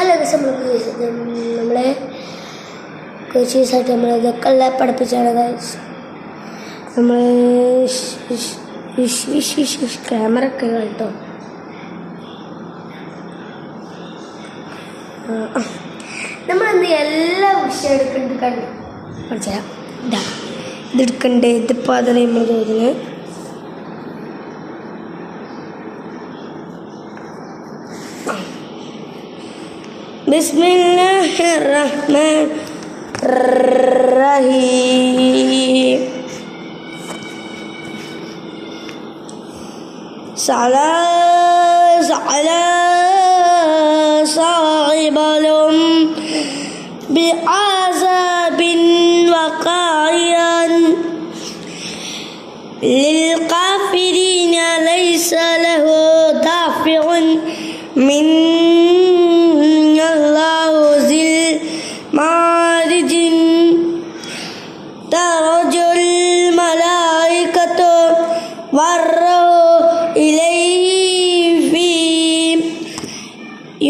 Hello നമ്മളെ കോച്ചീസായിട്ട് നമ്മളിതൊക്കെ എല്ലാം പഠിപ്പിച്ചാണ് ഗൈസ്. നമ്മൾ ക്യാമറ ഒക്കെ കേട്ടോ. നമ്മളന്ന് എല്ലാ വിഷയം എടുക്കേണ്ട പഠിച്ചാൽ ഇതെടുക്കണ്ടേ. ഇതിപ്പോൾ അതിന് നമ്മൾ തോന്നുന്നത് ബിസ്മില്ലാഹിർറഹ്മാനിർറഹീം. സലാ സാഹിബലും ബിഅസാബിൻ വഖായിൻ ലിൽകാഫിരീന ലൈസ ലഹു ദാഫിഉൻ മിൻ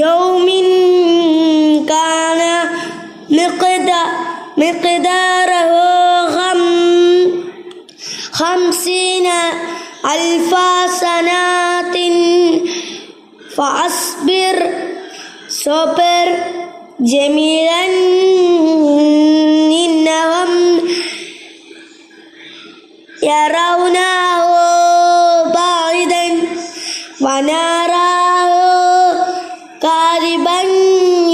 يوم كان مقداره 50,000 سنة فأصبر صبر جميلا إنهم يرونه بعيدا ونراه قريبا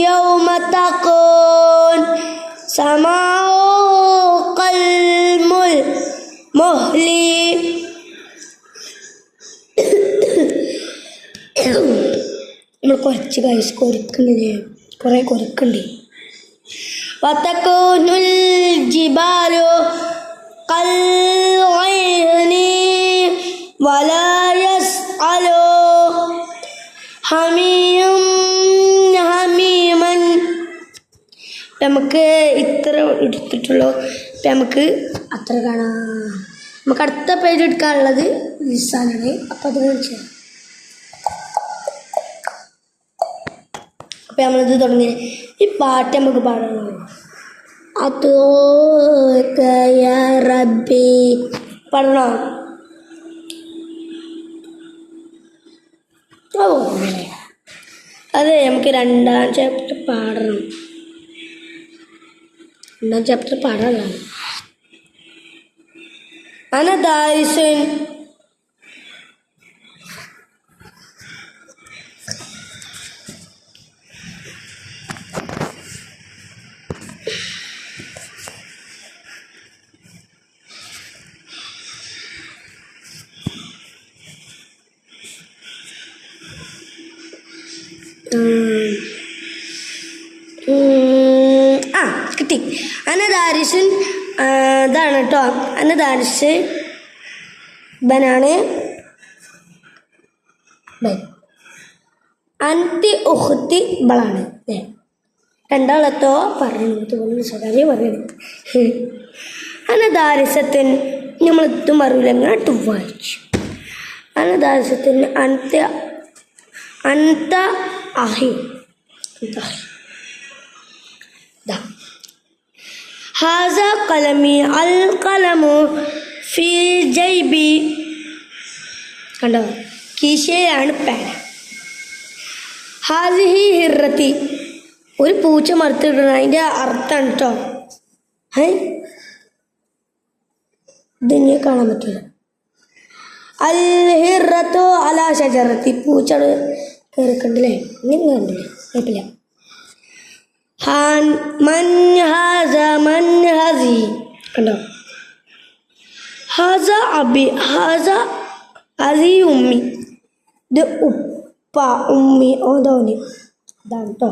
يوم تكون السماء كالمهل നമ്മൾ കുറച്ച് കൈസ് കൊരുക്കുന്നില്ലേ, കുറേ കൊരുക്കുണ്ട്. വതകൂനുൽ ജിബാലു കൽഇഹ്നി വലാ യസ്അലു ഹമീം ഹമീമൻ. നമുക്ക് ഇത്ര എടുത്തിട്ടുള്ളൂ. ഇപ്പം നമുക്ക് അത്ര കാണാം. നമുക്ക് അടുത്ത പേജ് എടുക്കാനുള്ളത് ലിസാനാണ്. അപ്പം അത് കാണിച്ചു. അപ്പം നമ്മളിത് തുടങ്ങി. ഈ പാട്ട് നമുക്ക് പാടണം. അതോ റബ്ബി പാടണോ? ഓ അതെ, നമുക്ക് രണ്ടാം ചാപ്റ്റർ പാടണം. രണ്ടാം ചാപ്റ്റർ പാടാനാണ്. അനദാരിസൻ കിട്ടി. അനദാരിസൻ ഇതാണ് കേട്ടോ. അനദാരിസ് ബനാണ് അന്തി ഉഹ്തി ബളാണ്. രണ്ടാളത്തോ പറഞ്ഞു സ്വകാര്യ പറയുന്നത്. അനദാരിസത്തിന് നമ്മളെത്തും അറിയില്ല. അങ്ങോട്ട് വായിച്ചു. അനദാരിസത്തിന് അന്ത അഹി ഹാസ കലമി അൽ കലമു ഫി ജൈബി. കണ്ടോ, കീശയിലാണ് പേന. ഹാസിഹി ഹിറത്തി, ഒരു പൂച്ച മറുത്തിടണം. അതിൻ്റെ അർത്ഥം കേട്ടോ. ഇതിനെ കാണാൻ പറ്റില്ല. അൽ ഹിറത്തോ അല ഷജറത്തി, പൂച്ച കയറിക്കണ്ടില്ലേ? ഇങ്ങനെ കണ്ടില്ലേ? കുഴപ്പമില്ല. കണ്ടോ, ഹാസ അബി ഹാസ അസി ഉമ്മി. ഇത് ഉപ്പ ഉമ്മി ഓതോനി. ഇതാണ് കേട്ടോ.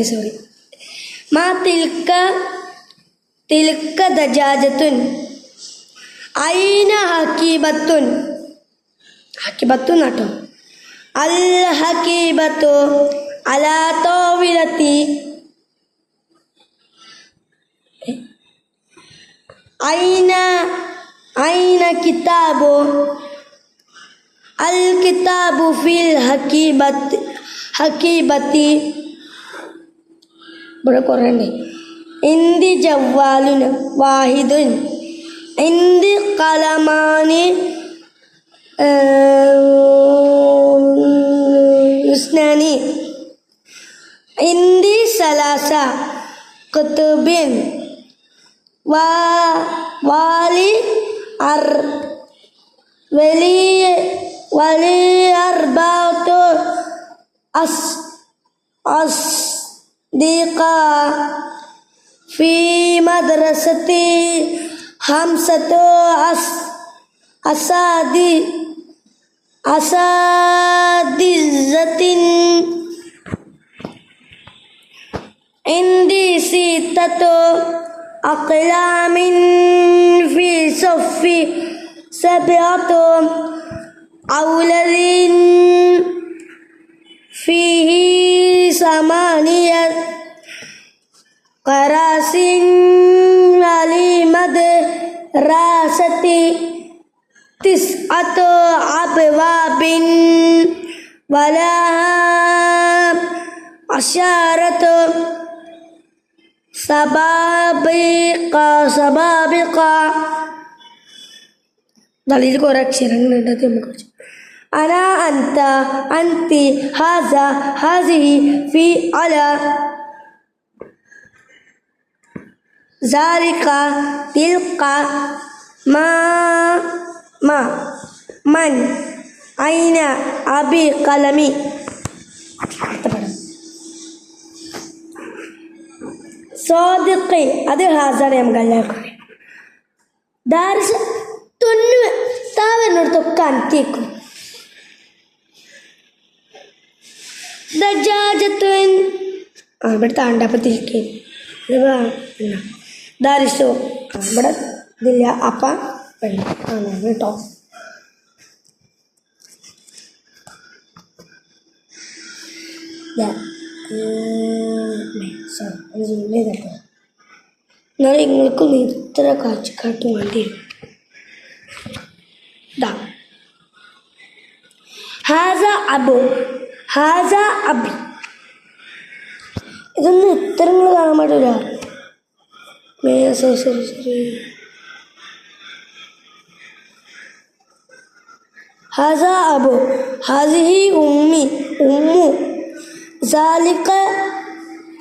സോറി. മാ തിൽക്ക ദജാജത്തുൻ ഐന ഹക്കീബത്തുൻ. ഹക്കീബത്തുൻ കേട്ടോ. അൽ ഹക്കീബത്തു അലാ തോവിലത്തി أين أين كتاب الكتاب في الحقيبة بركورني عندي جوال واحد عندي قلمان اثنان عندي ثلاثة كتب ولي أربعة أصدقاء في مدرستي خمسة أساتذة عندي ستة أقلام في صف سبعة أولاد فيه ثمانية كراسي للمدرسة تسعة أبواب ولها عشرة سبابق دليل أنا أنت هذه في على ذلك تلك من أين أبي قلمي صادقي അത് ഹാസാണ് നമുക്ക് എല്ലാവർക്കും ദാരിശ തൊന്നു താവനോടത്തൊക്കെ അന്തിയേക്കും ദജാജത്തുൻ ഇവിടെ താണ്ടപ്പത്തിരിക്കും ദാരിശോ ഇവിടെ ഇതില്ല അപ്പ ആണ് കേട്ടോ എന്നാലും നിങ്ങൾക്കും ഇത്ര കാഴ്ചക്കാട്ട് വേണ്ടി ഹാസ അബി ഇതൊന്നും ഉത്തരങ്ങൾ കാണാൻ പറ്റൂല സോറി ഹാസ അബു ഹാസിഹി ഉമ്മു ذلك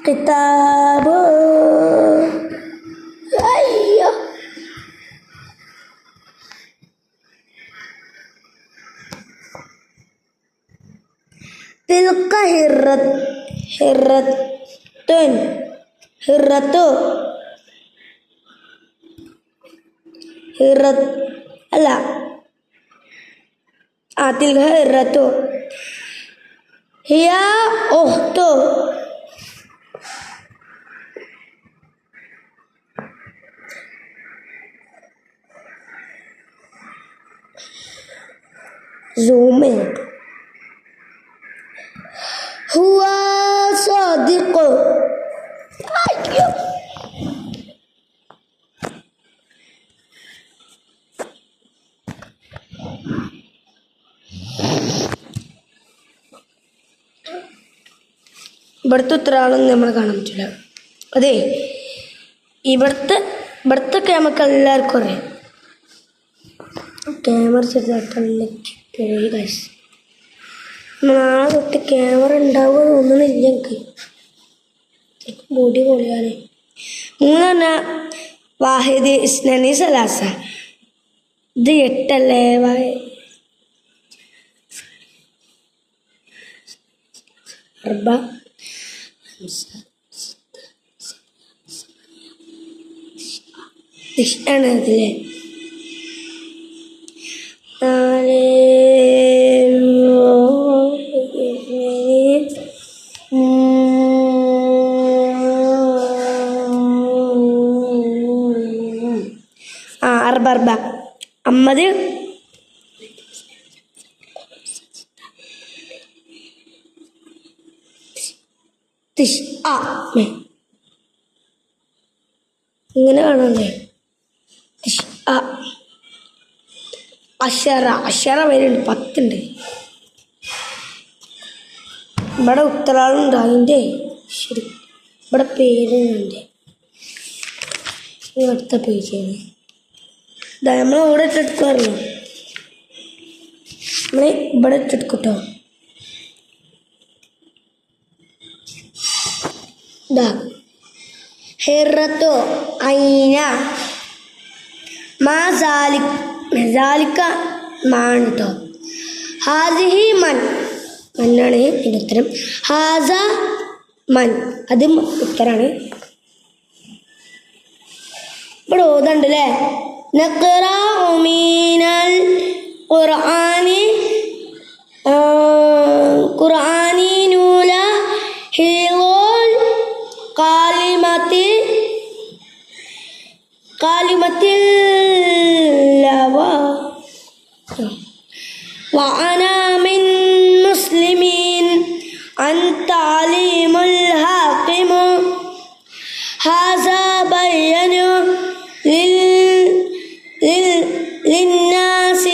كتاب أيوه تلك هرة ألا تلك هرة هي أخت زومين هو صادق ഇവിടുത്തെ ഉത്തരവാദിത്വം നമ്മൾ കാണാൻ പറ്റില്ല അതെ ഇവിടുത്തെ നമുക്ക് എല്ലാവർക്കും അറിയാം ക്യാമറ ചെറുതായിട്ടുള്ള കാശ് നാളെ തൊട്ട് ക്യാമറ ഉണ്ടാവുക തോന്നുന്നില്ല എനിക്ക് മുടി പൊളിയാണ് മൂന്ന് വാഹിദ് ഇസ്നാനി സലാസ ഇത് 8 അല്ലേ അർബ ആണ് അതിലെ 4 أربع أمد ഇങ്ങനെ കാണണ്ടേ അ അഷറ അഷറ വരുന്നുണ്ട് 10 ഉണ്ട്. ഇവിടെ ഉത്തരാളുണ്ട് അതിൻ്റെ ശരി. ഇവിടെ പേരുണ്ട്. അടുത്ത പേജാണ്. നമ്മൾ ഇവിടെ ഇട്ടെടുക്കാറില്ല. നമ്മൾ ഇവിടെ ഇട്ടെടുക്കട്ടോ. ഹിറത്തോ ഐന മാ സാലിക്ക മാണ് കേട്ടോ. ഹാസിഹി മൻ മന്നാണ് എൻ്റെ ഉത്തരം. ഹാസ മൻ അതും ഉത്തരാണ്. ഇവിടെ ഓതുണ്ടല്ലേ. നഖ്റഉ മിനൽ ഖുർആനി ഖുർആനി നൂല ഹിൽ കാലിമത്തിൽ وأنا من مسلمين أنت عليم الحاكم هذا بيان للناس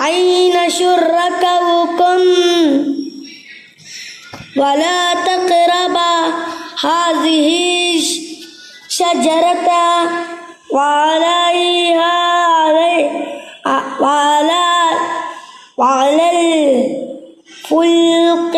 أين شركاؤكم ولا تقربا هذه الشجرة وعلى الفلق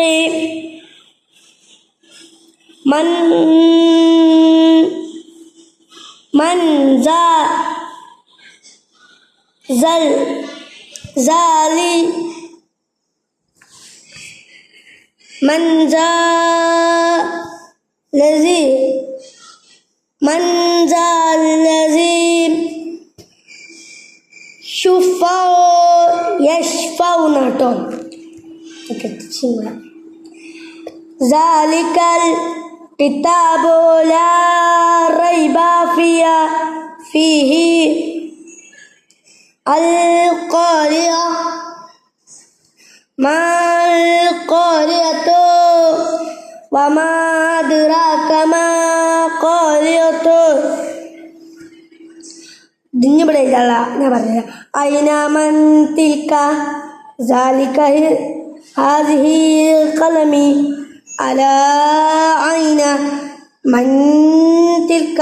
من ذا الذي يشفعون ذلك الكتاب لا ريب فيه القارعة ما القارعة وما أدراك ما القارعة. ഇതിന് ഇവിടെ ഇതല്ല ഞാൻ പറഞ്ഞത്. ഐനാമൻ തിൽക്ക സാലിക ഹാദിഹി ഖലമി അലാ ഐന മൻ തിൽക്ക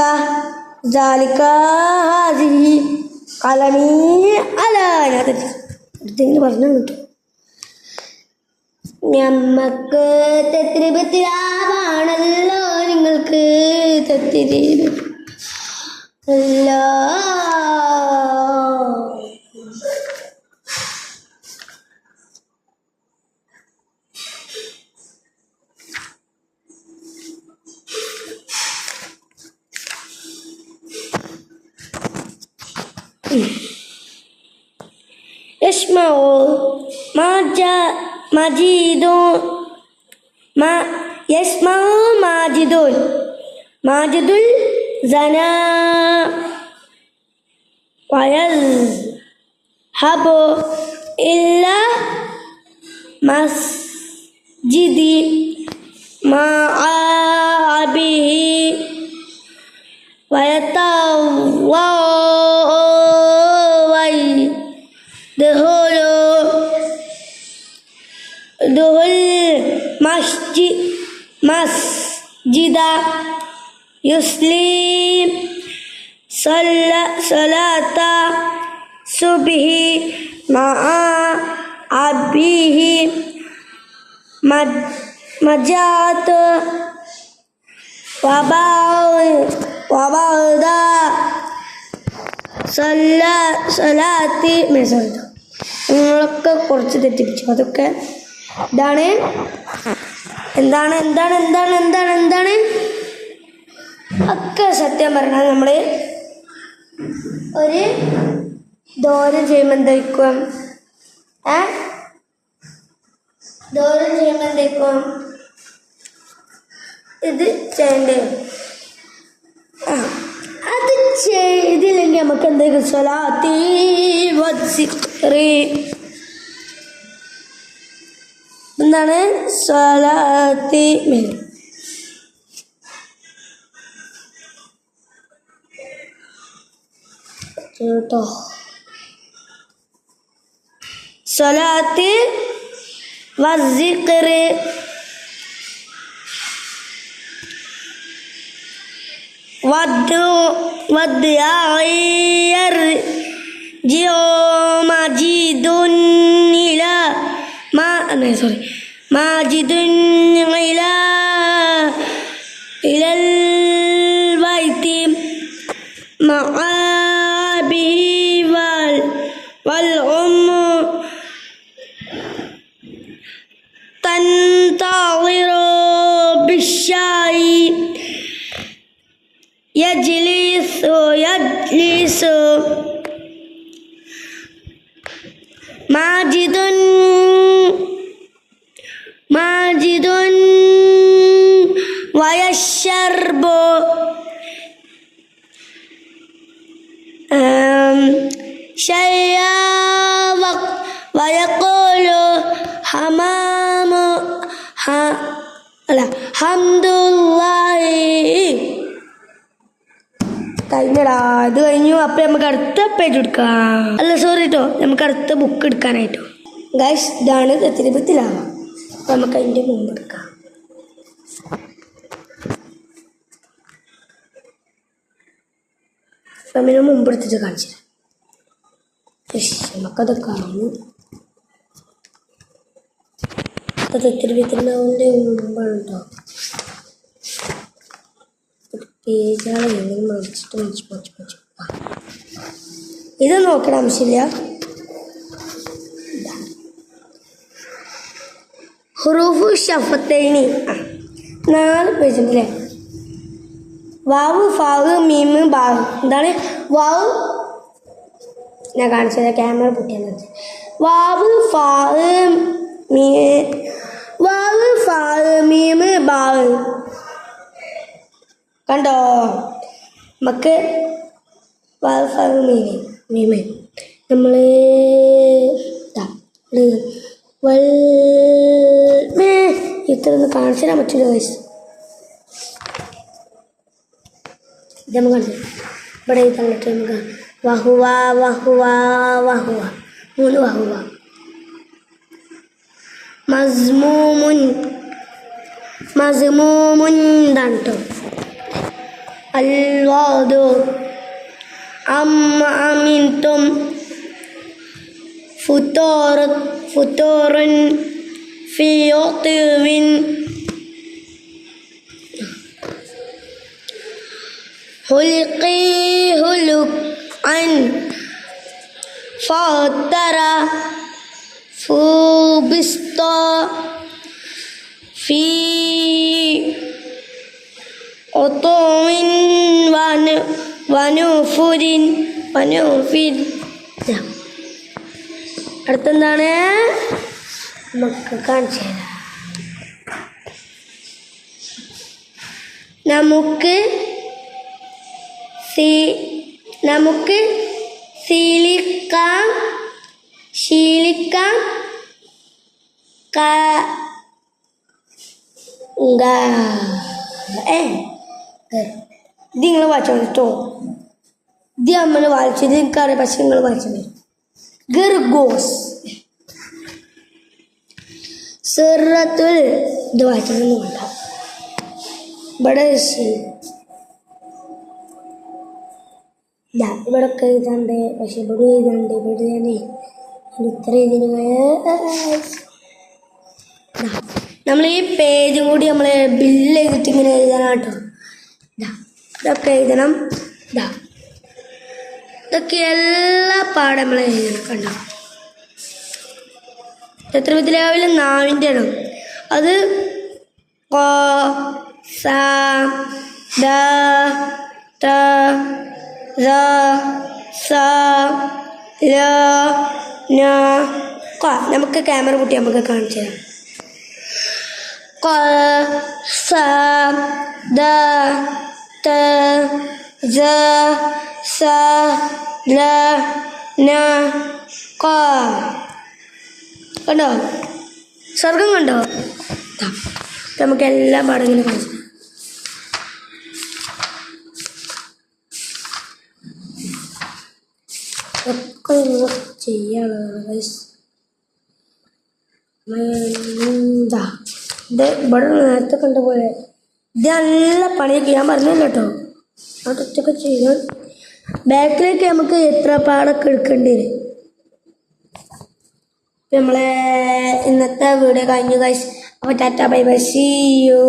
സാലിക ഹാദിഹി ഖലമി അലാ ഇതിന് പറഞ്ഞു കിട്ടും. ഞമ്മക്ക് തെറ്റിരിപ്പത്തിലാവാണല്ലോ നിങ്ങൾക്ക് തെറ്റിരിപ്പ് അല്ല. يسمعوا ماجد الزنا ويذهب إلى مسجد مع أبيه دخل مسجد يسلم صلاة صبح مع أبيه مجات وبعد صلاة നിങ്ങളൊക്കെ കുറച്ച് തെറ്റിപ്പിച്ചു. അതൊക്കെ ഇതാണ്. എന്താണ് ഒക്കെ സത്യം പറഞ്ഞാൽ നമ്മൾ ഒരു ദോരം ചെയ്യുമ്പോൾ എന്തായിരിക്കും? ദോരം ചെയ്യുമ്പോൾ എന്തായിരിക്കും? ഇത് ചെയ്യണ്ടേ? അത് ചെയ്തില്ലെങ്കിൽ നമുക്ക് എന്തായിരിക്കും? സ്വലാത്തി വദ്സിക്രി. എന്താണ് സ്വലാത്തി? കേട്ടോ സ്വലാത്ത് വസിഖർ വദ്ദാഇർ ജിയോ മജീദുൻ ഇലാ മാജിദുൻ ഇലൽ ബൈതി മആബിഹി വൽ തൻതളിറു ബിശ്ശായി യജ്ലിസു മാജിദുൻ വയശ്ശർബു വയഖൂലു ഹംദുലില്ലാഹി. കഴിഞ്ഞടാ, അത് കഴിഞ്ഞു. അപ്പം നമുക്ക് അടുത്ത പേജ് എടുക്കാം. അല്ല സോറി കേട്ടോ, നമുക്ക് അടുത്ത ബുക്ക് എടുക്കാനായിട്ടോ. ഗൈസ്, ഇതാണ് തെത്തിരിപ്പത്തിലാവാം. അപ്പം നമുക്ക് അതിൻ്റെ മുമ്പ് എടുക്കാം. അപ്പം അതിന് മുമ്പ് എടുത്തിട്ട് കാണിച്ചു നമുക്കത് കാണും. തെത്തിരിപ്പത്തിലാവുന്നതിൻ്റെ മുമ്പാണ് കേട്ടോ. പേജാണ് എങ്ങനെ മറിച്ചിട്ട് ഇത് നോക്കണം ആവശ്യമില്ല. ഹുറൂഫു ഷഫത്തൈനി 4 പേജുണ്ടല്ലേ. വാവ് ഫാവ് മീമ് ബാവ്. എന്താണ് വാവ്? ഞാൻ കാണിച്ചത് ക്യാമറ പൊട്ടിയാന്ന് വെച്ചാൽ വാവ് ഫാവ് മീമ് ബാവ്. കണ്ടോ? നമുക്ക് വാവ് ഫാവ് മീമ് നമ്മൾ ഇത്രയൊന്നും കാണിച്ചു തരാൻ പറ്റില്ല വയസ്സ്. ഇത് നമുക്ക് കാണിച്ചു ഇവിടെ തന്നിട്ട് നമുക്ക് വഹുവ 3 വഹുവ മസ്മൂമുൻ ഇതാണ് കേട്ടോ. അൽവാദു അമിൻതും ഫുത്തോറുൻ ഫി യുത്വിൻ ഹുലുഖൻ ഫതറ ഫുബിസ്ത ഫി ഒത്തോമിൻ വനുഫിൻ. അടുത്തെന്താണ് നമുക്ക് കാണിച്ചു തരാം. നമുക്ക് ശീലിക്കാം ഇത് നിങ്ങൾ വായിച്ചോ കേട്ടോ. ഇത് നമ്മൾ വായിച്ചത് എനിക്കറിയാം, പക്ഷെ നിങ്ങൾ വായിച്ചത് ഗർഗോസ് സിറത്തുൽ. ഇത് വായിച്ചതൊന്നും വേണ്ട. ഇവിടെ ഇവിടൊക്കെ എഴുതാണ്ട്, പക്ഷെ ഇവിടെ എഴുതാണ്ട്. ഇവിടെ ഞാൻ ഇത്ര നമ്മൾ ഈ പേജും കൂടി നമ്മൾ ബില്ല് ചെയ്തിട്ട് ഇങ്ങനെ എഴുതാനാട്ടോ. ഇതൊക്കെ എഴുതണം. ഇതൊക്കെ എല്ലാ പാടും നമ്മൾ എഴുതണം. കണ്ടോ? എത്ര വിധത്തിലാവില്ല? 4ൻ്റെ ആണ് അത്. നമുക്ക് ക്യാമറ കൂട്ടി നമുക്ക് കാണിച്ചു തരാം. കണ്ടോ? സ്വർഗം കണ്ടോ? നമുക്ക് എല്ലാ പാടും ഇങ്ങനെ കാണിച്ചു. ഒക്കെ നിങ്ങൾ ചെയ്യാനുള്ളതാണ് ഗൈസ്. എന്താ ഇത് ഇവിടെ നേരത്തെ കണ്ട പോലെ ഇത് നല്ല പണിയൊക്കെ ഞാൻ പറഞ്ഞല്ലോ കേട്ടോ. അതൊക്കെ ചെയ്യാൻ ബാക്കിലേക്ക് നമുക്ക് എത്ര പാടൊക്കെ എടുക്കേണ്ടി വരും. നമ്മളെ ഇന്നത്തെ വീഡിയോ കഴിഞ്ഞു ഗൈസ്. അപ്പോൾ tata bye bye, see U.